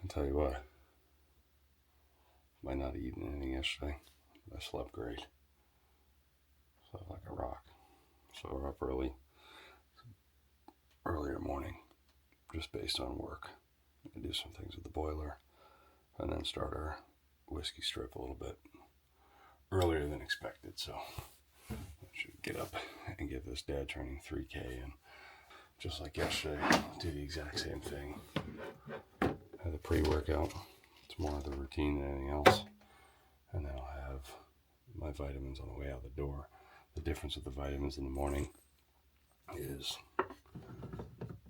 I'll tell you what, might not have eaten anything yesterday, but I slept great. Slept like a rock. So we're up earlier morning, just based on work. I do some things with the boiler, and then start our whiskey strip a little bit earlier than expected. So I should get up and get this dad training 3K in. Just like yesterday, do the exact same thing. Have the pre-workout. It's more of the routine than anything else. And then I'll have my vitamins on the way out the door. The difference with the vitamins in the morning is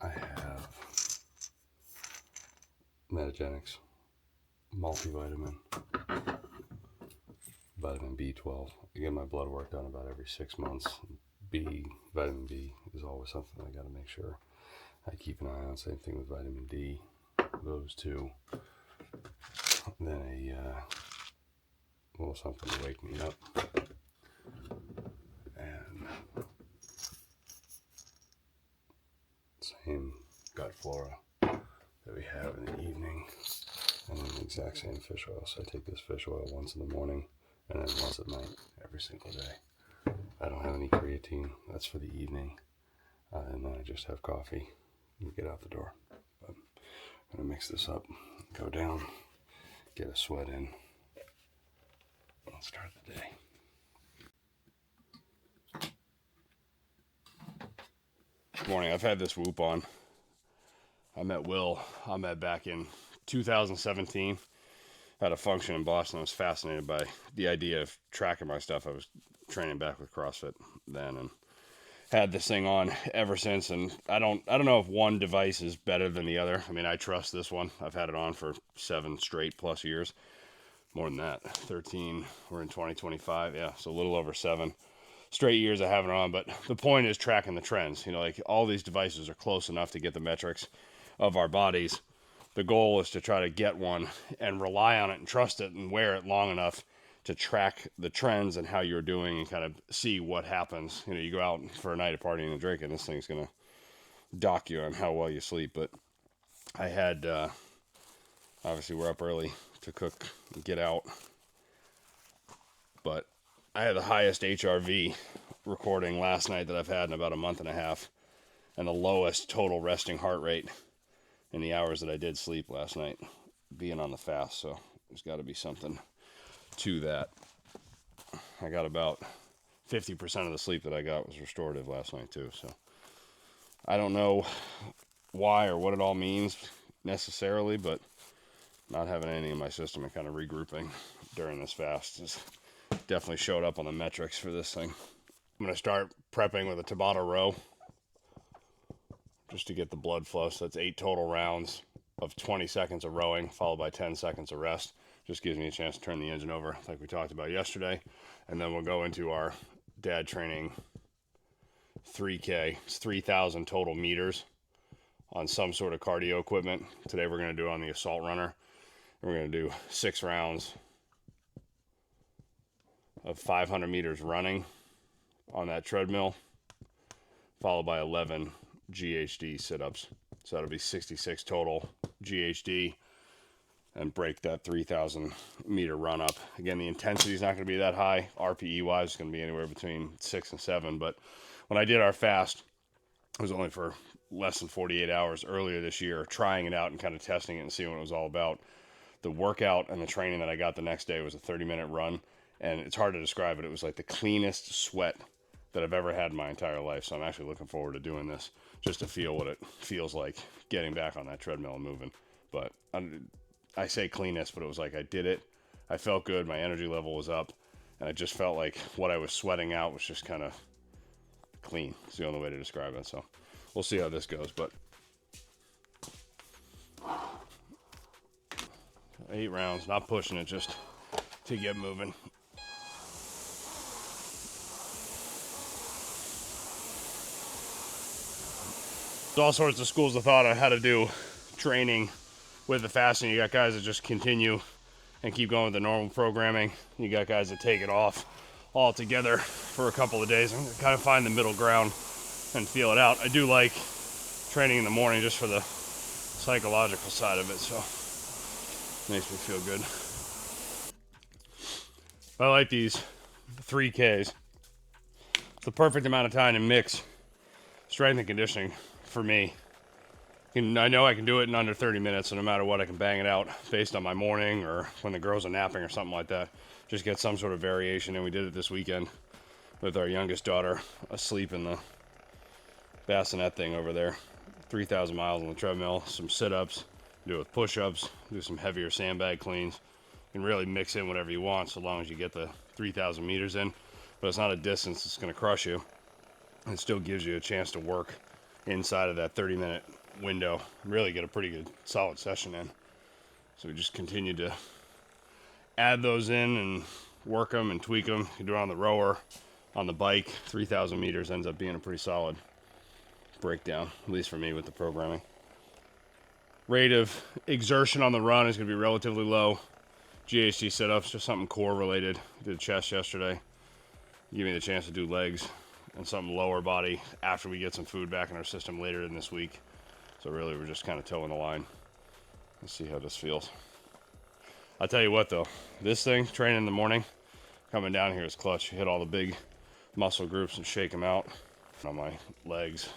I have Metagenics, multivitamin, vitamin B12. I get my blood work done about every 6 months. Vitamin B is always something I got to make sure I keep an eye on. Same thing with vitamin D. Those two. Then a little something to wake me up. And same gut flora that we have in the evening. And then the exact same fish oil. So I take this fish oil once in the morning and then once at night every single day. I don't have any creatine. That's for the evening. And then I just have coffee and get out the door. But I'm going to mix this up, go down, get a sweat in, and start the day. Good morning. I've had this Whoop on. I met Will Ahmed back in 2017 at a function in Boston. I was fascinated by the idea of tracking my stuff. I was training back with CrossFit then and had this thing on ever since. And I don't know if one device is better than the other. I mean, I trust this one. I've had it on for 7 straight plus years. More than that, 13. We're in 2025. Yeah, so a little over 7 straight years I have it on. But the point is tracking the trends. You know, like all these devices are close enough to get the metrics of our bodies. The goal is to try to get one and rely on it and trust it and wear it long enough to track the trends and how you're doing and kind of see what happens. You know, you go out for a night of partying and drinking, this thing's going to dock you on how well you sleep. But I had, obviously we're up early to cook and get out, but I had the highest HRV recording last night that I've had in about a month and a half, and the lowest total resting heart rate in the hours that I did sleep last night, being on the fast. So there's got to be something to that. I got about 50% of the sleep that I got was restorative last night too. So I don't know why or what it all means necessarily, but not having anything in my system and kind of regrouping during this fast has definitely showed up on the metrics for this thing. I'm going to start prepping with a Tabata row just to get the blood flow. So that's 8 total rounds of 20 seconds of rowing followed by 10 seconds of rest. Just gives me a chance to turn the engine over like we talked about yesterday. And then we'll go into our dad training 3K. It's 3,000 total meters on some sort of cardio equipment. Today we're going to do it on the assault runner. We're going to do 6 rounds of 500 meters running on that treadmill, followed by 11 GHD sit-ups. So that'll be 66 total GHD. And break that 3,000 meter run up. Again, the intensity is not going to be that high. RPE wise, it's going to be anywhere between 6 and 7. But when I did our fast, it was only for less than 48 hours earlier this year, trying it out and kind of testing it and seeing what it was all about. The workout and the training that I got the next day was a 30-minute run. And it's hard to describe it. It was like the cleanest sweat that I've ever had in my entire life. So I'm actually looking forward to doing this just to feel what it feels like getting back on that treadmill and moving. But I say cleanest, but it was like I did it. I felt good. My energy level was up. And I just felt like what I was sweating out was just kind of clean. It's the only way to describe it. So we'll see how this goes. But 8 rounds, not pushing it, just to get moving. There's all sorts of schools of thought on how to do training with the fasting. You got guys that just continue and keep going with the normal programming. You got guys that take it off altogether for a couple of days and kind of find the middle ground and feel it out. I do like training in the morning just for the psychological side of it. So Makes me feel good. I like these 3Ks. It's the perfect amount of time to mix strength and conditioning for me. I know I can do it in under 30 minutes, so no matter what, I can bang it out based on my morning or when the girls are napping or something like that. Just get some sort of variation, and we did it this weekend with our youngest daughter asleep in the bassinet thing over there. 3,000 miles on the treadmill, some sit-ups, do it with push-ups, do some heavier sandbag cleans. You can really mix in whatever you want so long as you get the 3,000 meters in, but it's not a distance that's going to crush you. It still gives you a chance to work inside of that 30-minute window, really get a pretty good solid session in. So we just continue to add those in and work them and tweak them. You can do it on the rower, on the bike. 3,000 meters ends up being a pretty solid breakdown, at least for me with the programming. Rate of exertion on the run is going to be relatively low. GHD sit-ups, just something core related. Did chest yesterday. Give me the chance to do legs and something lower body after we get some food back in our system later in this week. So really we're just kind of toeing the line. Let's see how this feels. I'll tell you what though, this thing, training in the morning, coming down here is clutch. You hit all the big muscle groups and shake them out. On my legs,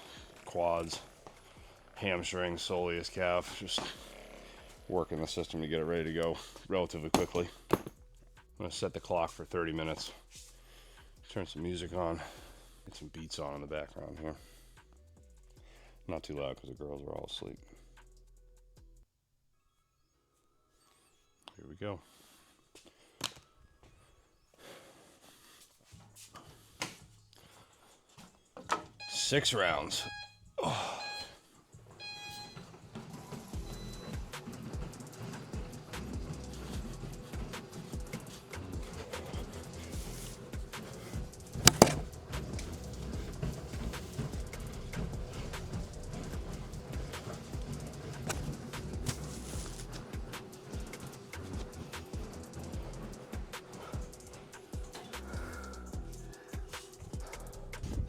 quads, hamstring, soleus, calf, just working the system to get it ready to go relatively quickly. I'm gonna set the clock for 30 minutes. Turn some music on, get some beats on in the background here. Not too loud because the girls are all asleep. Here we go. 6 rounds. Oh.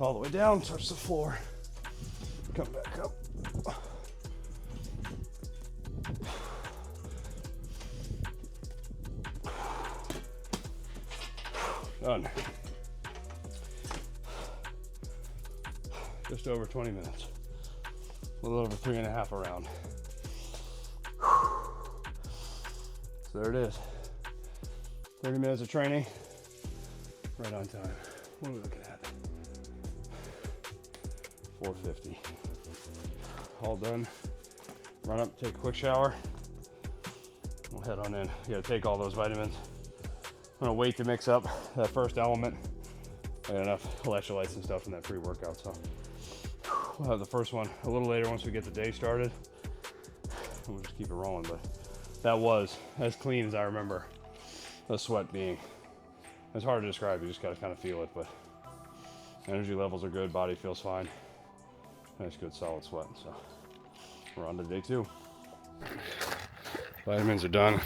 All the way down, touch the floor, come back up. Done. Just over 20 minutes. A little over 3.5 a round. So there it is. 30 minutes of training, right on time. What are we looking at? 450. All done. Run up, take a quick shower. We'll head on in. You gotta take all those vitamins. I'm gonna wait to mix up that first element. I got enough electrolytes and stuff in that pre-workout, so we'll have the first one a little later once we get the day started. We'll just keep it rolling, but that was as clean as I remember the sweat being. It's hard to describe, you just gotta kind of feel it, but energy levels are good, body feels fine. Nice, good, solid sweat. So we're on to day 2. Vitamins are done.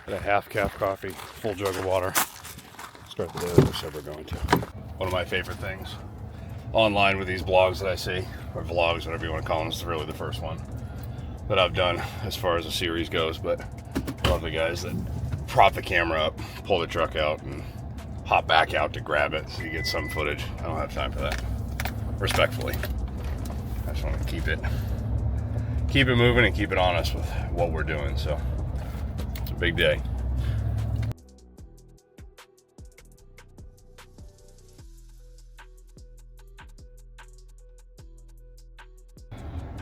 Got a half cup coffee, full jug of water. Start the day like we said we're going to. One of my favorite things online with these blogs that I see, or vlogs, whatever you want to call them, this is really the first one that I've done as far as the series goes. But I love the guys that prop the camera up, pull the truck out, and hop back out to grab it so you get some footage. I don't have time for that, respectfully. I just want to keep it moving and keep it honest with what we're doing. So it's a big day.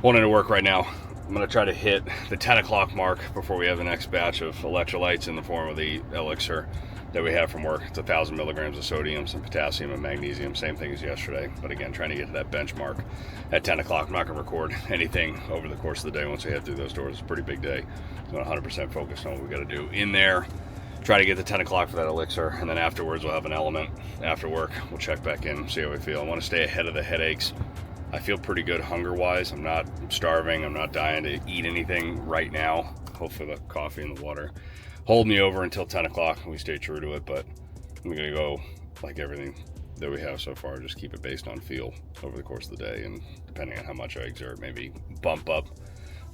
Going into work right now. I'm going to try to hit the 10 o'clock mark before we have the next batch of electrolytes in the form of the elixir that we have from work. It's 1,000 milligrams of sodium, some potassium and magnesium, same thing as yesterday. But again, trying to get to that benchmark at 10 o'clock. I'm not going to record anything over the course of the day once we head through those doors. It's a pretty big day. So I'm 100% focused on what we got to do in there. Try to get to 10 o'clock for that elixir, and then afterwards we'll have an element after work. We'll check back in, see how we feel. I want to stay ahead of the headaches. I feel pretty good hunger-wise. I'm not starving. I'm not dying to eat anything right now. Hopefully the coffee and the water hold me over until 10 o'clock and we stay true to it. But I'm going to go like everything that we have so far. Just keep it based on feel over the course of the day. And depending on how much I exert, maybe bump up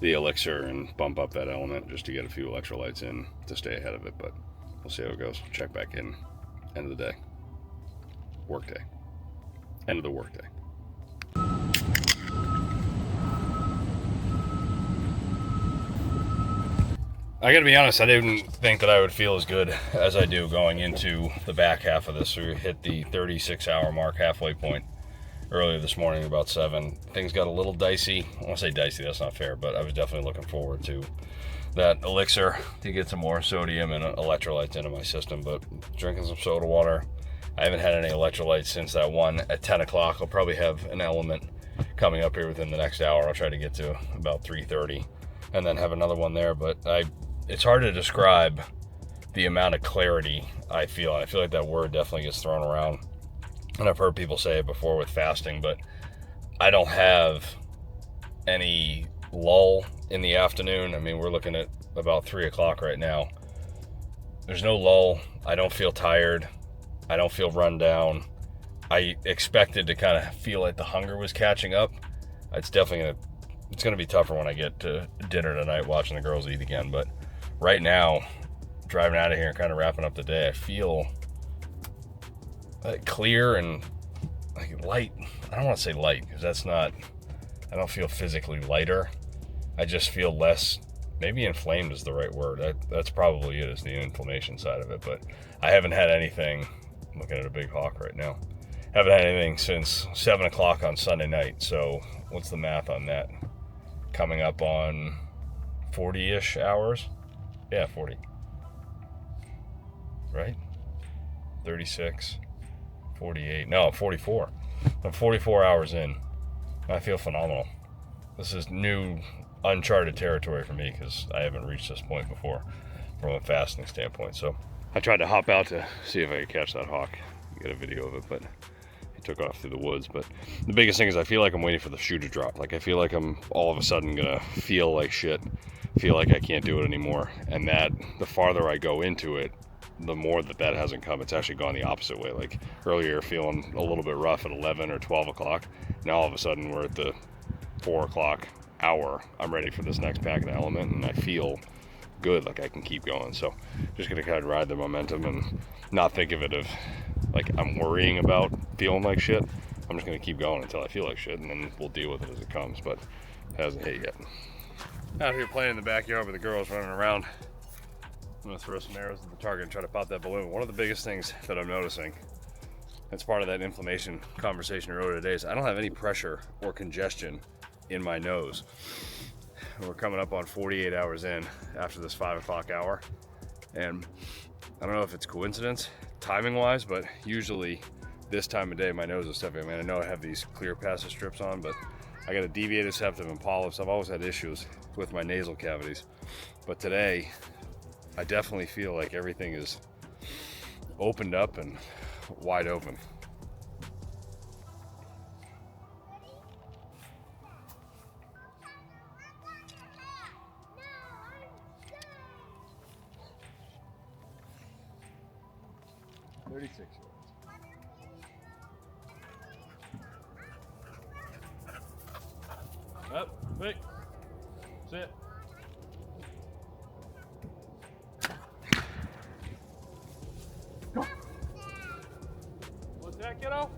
the elixir and bump up that element just to get a few electrolytes in to stay ahead of it. But we'll see how it goes. Check back in. End of the day. Work day. End of the work day. I gotta be honest, I didn't think that I would feel as good as I do going into the back half of this. We hit the 36-hour mark, halfway point, earlier this morning, about 7. Things got a little dicey. I won't say dicey, that's not fair, but I was definitely looking forward to that elixir to get some more sodium and electrolytes into my system. But drinking some soda water. I haven't had any electrolytes since that one at 10 o'clock. I'll probably have an element coming up here within the next hour. I'll try to get to about 3:30 and then have another one there. But it's hard to describe the amount of clarity I feel. I feel like that word definitely gets thrown around. And I've heard people say it before with fasting, but I don't have any lull in the afternoon. I mean, we're looking at about 3 o'clock right now. There's no lull. I don't feel tired. I don't feel run down. I expected to kind of feel like the hunger was catching up. It's definitely gonna be tougher when I get to dinner tonight watching the girls eat again. But right now, driving out of here and kind of wrapping up the day, I feel clear and like light. I don't want to say light because that's not, I don't feel physically lighter. I just feel less, maybe inflamed is the right word. That's probably it, is the inflammation side of it. But I haven't had anything, I'm looking at a big hawk right now, haven't had anything since 7 o'clock on Sunday night. So what's the math on that? Coming up on 40-ish hours? Yeah, 40. Right? 36, 48, no, 44. I'm 44 hours in. I feel phenomenal. This is new, uncharted territory for me because I haven't reached this point before from a fasting standpoint. So I tried to hop out to see if I could catch that hawk, get a video of it, but he took off through the woods. But the biggest thing is I feel like I'm waiting for the shoe to drop. Like I feel like I'm all of a sudden gonna feel like shit, feel like I can't do it anymore. And that the farther I go into it, the more that hasn't come. It's actually gone the opposite way. Like earlier feeling a little bit rough at 11 or 12 o'clock. Now all of a sudden we're at the 4 o'clock hour. I'm ready for this next pack of the element and I feel good, like I can keep going. So just gonna kind of ride the momentum and not think of it of like I'm worrying about feeling like shit. I'm just gonna keep going until I feel like shit and then we'll deal with it as it comes, but it hasn't hit yet. Out here playing in the backyard with the girls running around. I'm gonna throw some arrows at the target and try to pop that balloon. One of the biggest things that I'm noticing, that's part of that inflammation conversation earlier today, is I don't have any pressure or congestion in my nose. We're coming up on 48 hours in after this 5 o'clock hour. And I don't know if it's coincidence, timing wise, but usually this time of day, my nose is stuffy. I mean, I know I have these clear passage strips on, but I got a deviated septum and polyps. I've always had issues with my nasal cavities. But today, I definitely feel like everything is opened up and wide open. Up, quick, sit. Go. What's that, kiddo?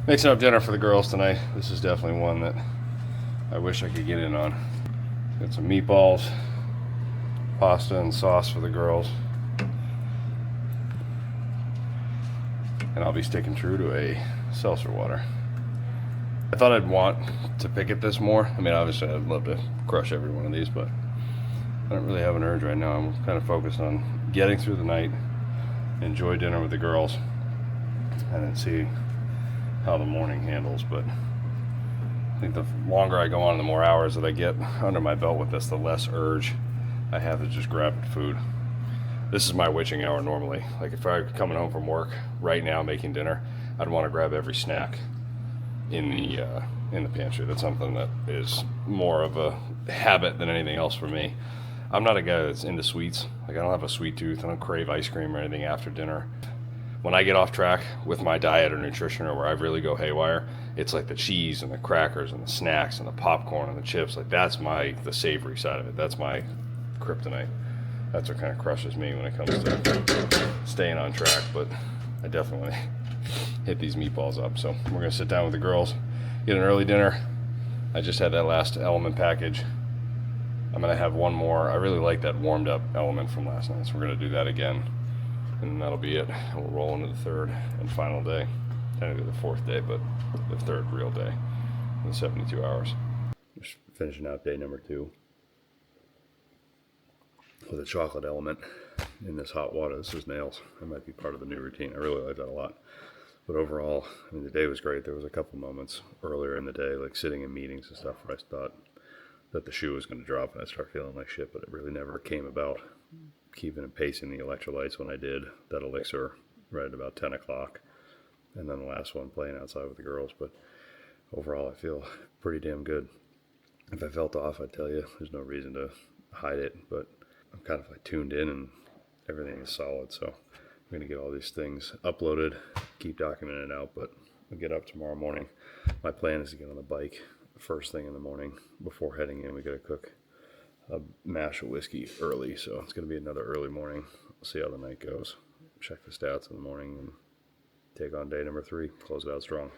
Mixing up dinner for the girls tonight. This is definitely one that I wish I could get in on. Got some meatballs, pasta and sauce for the girls. And I'll be sticking true to a seltzer water. I thought I'd want to pick at this more. I mean, obviously I'd love to crush every one of these, but I don't really have an urge right now. I'm kind of focused on getting through the night, enjoy dinner with the girls, and then see how the morning handles. But I think the longer I go on, the more hours that I get under my belt with this, the less urge I have to just grab food. This is my witching hour normally. Like if I were coming home from work right now making dinner, I'd want to grab every snack in the pantry. That's something that is more of a habit than anything else for me. I'm not a guy that's into sweets. Like I don't have a sweet tooth. I don't crave ice cream or anything after dinner. when I get off track with my diet or nutrition, or where I really go haywire, it's like the cheese and the crackers and the snacks and the popcorn and the chips. Like that's the savory side of it. That's my kryptonite. That's what kind of crushes me when it comes to staying on track. But I definitely hit these meatballs up. So we're gonna sit down with the girls, get an early dinner. I just had that last element package. I'm gonna have one more. I really like that warmed up element from last night, so we're gonna do that again, and that'll be it. We'll roll into the third and final day. Technically the fourth day, but the third real day in the 72 hours. Just finishing out day number 2 with a chocolate element in this hot water. This is nails. That might be part of the new routine. I really like that a lot. But overall, I mean, the day was great. There was a couple moments earlier in the day, like sitting in meetings and stuff, where I thought that the shoe was going to drop and I'd start feeling like shit, but it really never came about. Keeping and pacing the electrolytes when I did that elixir right at about 10 o'clock. And then the last one playing outside with the girls. But overall, I feel pretty damn good. If I felt off, I'd tell you, there's no reason to hide it, but I'm kind of like tuned in and everything is solid. So I'm going to get all these things uploaded, keep documenting it out, but I'll get up tomorrow morning. My plan is to get on the bike first thing in the morning. Before heading in, we got to cook a mash of whiskey early, so it's going to be another early morning. We'll see how the night goes. Check the stats in the morning and take on day number 3, close it out strong.